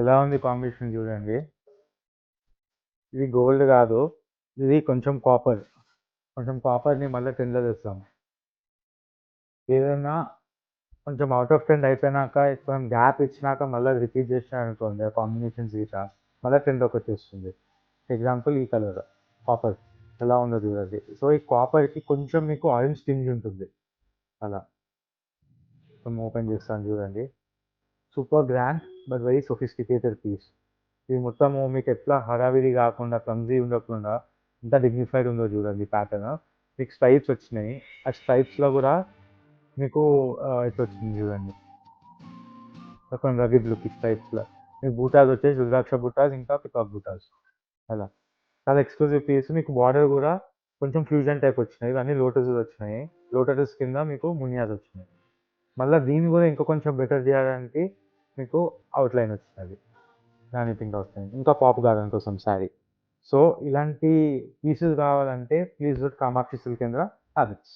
ఎలా ఉంది కాంబినేషన్ చూడండి. ఇది గోల్డ్ కాదు, ఇది కొంచెం కాపర్. కొంచెం కాపర్ని మళ్ళీ ట్రెండ్లో తెస్తాం. ఏదైనా కొంచెం అవుట్ ఆఫ్ ట్రెండ్ అయిపోయినాక కొంచెం గ్యాప్ ఇచ్చినాక మళ్ళీ రిపీట్ చేసినారనుకోండి, కాంబినేషన్స్ గీట మళ్ళీ ట్రెండ్లోకి వచ్చేస్తుంది. ఎగ్జాంపుల్ ఈ కలర్ కాపర్ ఎలా ఉందో చూడండి. సో ఈ కాపర్కి కొంచెం మీకు ఆరెంజ్ టింజ్ ఉంటుంది. అలా ఓపెన్ చేస్తాను చూడండి. Super grand but very sophisticated piece. ఇది మొత్తము మీకు ఎట్లా హడావిడి కాకుండా క్లమ్జీ ఉండకుండా ఎంత డిగ్నిఫైడ్ ఉందో చూడండి. ప్యాటర్న్ మీకు స్ట్రైప్స్ వచ్చినాయి. ఆ స్ట్రైప్స్లో కూడా మీకు ఇట్లా వచ్చింది చూడండి, కొంచెం రగిడ్ లుక్. ఈ స్ట్రైప్స్లో మీకు బూటాస్ వచ్చేసి రుద్రాక్ష బుటాస్ ఇంకా పికాక్ బుటాస్. అలా చాలా ఎక్స్క్లూజివ్ పీస్. మీకు బార్డర్ కూడా కొంచెం ఫ్యూజన్ టైప్ వచ్చినాయి. ఇవన్నీ లోటస్ వచ్చినాయి. లోటస్ కింద మీకు మునియాస్ వచ్చినాయి. మళ్ళీ దీన్ని కూడా ఇంకా కొంచెం బెటర్ చేయడానికి మీకు అవుట్లైన్ వచ్చినది, దాని పింక్ అవుట్లైన్ ఇంకా పాప్ గార్డెన్ కోసం శారీ. సో ఇలాంటి పీసెస్ కావాలంటే ప్లీజ్ కామాక్షి సిల్క్ కేంద్ర హ్యాబిట్స్.